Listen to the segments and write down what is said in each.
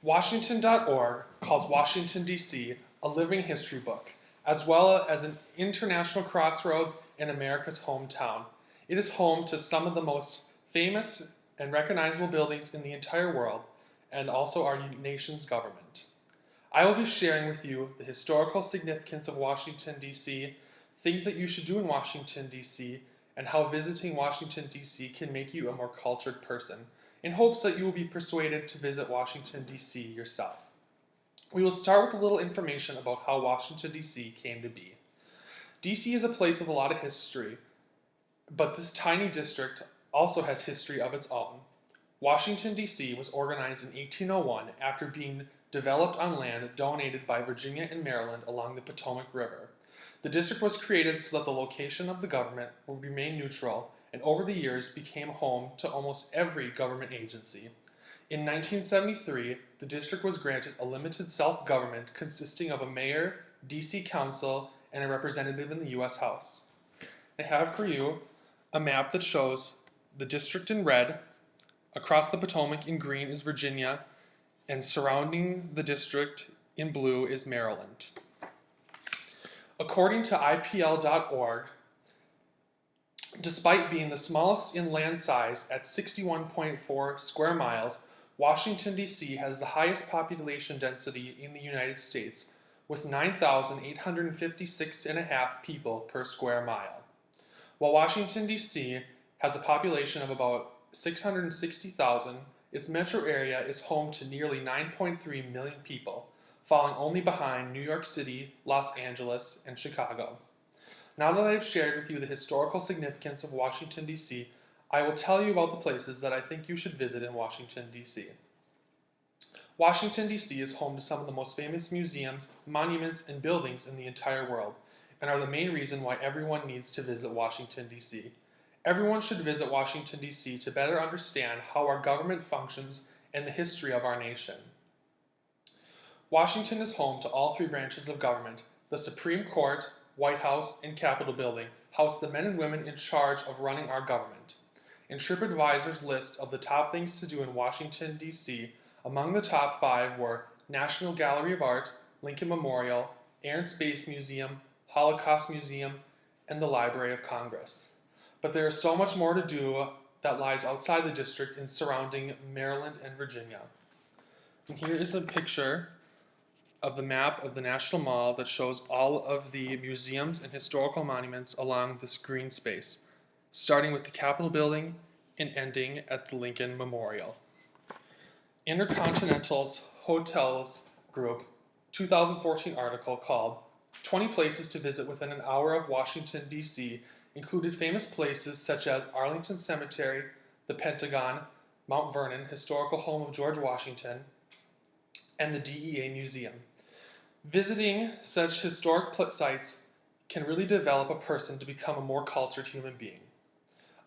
Washington.org calls Washington, D.C. a living history book, as well as an international crossroads and America's hometown. It is home to some of the most famous and recognizable buildings in the entire world, and also our nation's government. I will be sharing with you the historical significance of Washington, D.C., things that you should do in Washington, D.C., and how visiting Washington, D.C. can make you a more cultured person, in hopes that you will be persuaded to visit Washington, D.C. yourself. We will start with a little information about how Washington, D.C. came to be. D.C. is a place with a lot of history, but this tiny district also has history of its own. Washington, D.C. was organized in 1801 after being developed on land donated by Virginia and Maryland along the Potomac River. The district was created so that the location of the government would remain neutral, and over the years became home to almost every government agency. In 1973, the district was granted a limited self-government consisting of a mayor, D.C. council, and a representative in the U.S. House. I have for you a map that shows the district in red, across the Potomac in green is Virginia, and surrounding the district in blue is Maryland. According to IPL.org, despite being the smallest in land size at 61.4 square miles, Washington, D.C. has the highest population density in the United States, with 9,856.5 people per square mile. While Washington, D.C. has a population of about 660,000, its metro area is home to nearly 9.3 million people, falling only behind New York City, Los Angeles, and Chicago. Now that I have shared with you the historical significance of Washington, D.C., I will tell you about the places that I think you should visit in Washington, D.C. Washington, D.C. is home to some of the most famous museums, monuments, and buildings in the entire world, and are the main reason why everyone needs to visit Washington, D.C. Everyone should visit Washington, D.C. to better understand how our government functions and the history of our nation. Washington is home to all three branches of government. The Supreme Court, White House, and Capitol Building house the men and women in charge of running our government. In TripAdvisor's list of the top things to do in Washington, D.C., among the top 5 were National Gallery of Art, Lincoln Memorial, Air and Space Museum, Holocaust Museum, and the Library of Congress. But there is so much more to do that lies outside the district and surrounding Maryland and Virginia. And here is a picture of the map of the National Mall that shows all of the museums and historical monuments along this green space, starting with the Capitol Building and ending at the Lincoln Memorial. Intercontinental's Hotels Group 2014 article called 20 Places to Visit Within an Hour of Washington, D.C. included famous places such as Arlington Cemetery, the Pentagon, Mount Vernon, historical home of George Washington, and the DEA Museum. Visiting such historic sites can really develop a person to become a more cultured human being.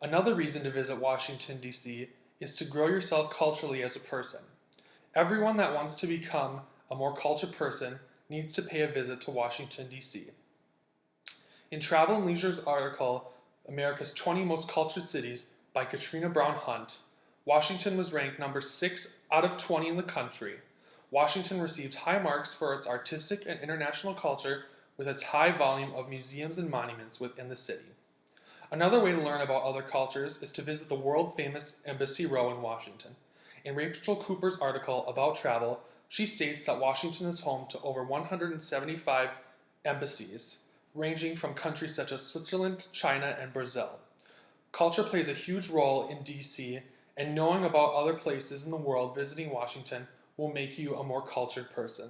Another reason to visit Washington, D.C. is to grow yourself culturally as a person. Everyone that wants to become a more cultured person needs to pay a visit to Washington, D.C. In Travel and Leisure's article, America's 20 Most Cultured Cities by Katrina Brown Hunt, Washington was ranked number 6 out of 20 in the country. Washington received high marks for its artistic and international culture with its high volume of museums and monuments within the city. Another way to learn about other cultures is to visit the world-famous Embassy Row in Washington. In Rachel Cooper's article about travel, she states that Washington is home to over 175 embassies, ranging from countries such as Switzerland, China, and Brazil. Culture plays a huge role in D.C., and knowing about other places in the world visiting Washington will make you a more cultured person.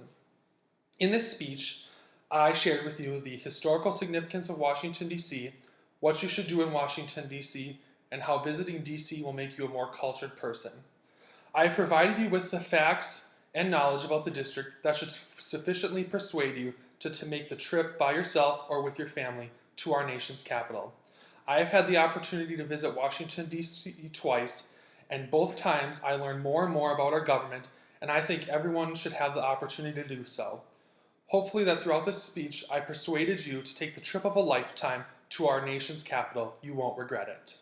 In this speech, I shared with you the historical significance of Washington, D.C., what you should do in Washington, D.C., and how visiting D.C. will make you a more cultured person. I have provided you with the facts and knowledge about the district that should sufficiently persuade you to make the trip by yourself or with your family to our nation's capital. I have had the opportunity to visit Washington, D.C. twice, and both times I learned more and more about our government, and I think everyone should have the opportunity to do so. Hopefully that throughout this speech I persuaded you to take the trip of a lifetime to our nation's capital. You won't regret it.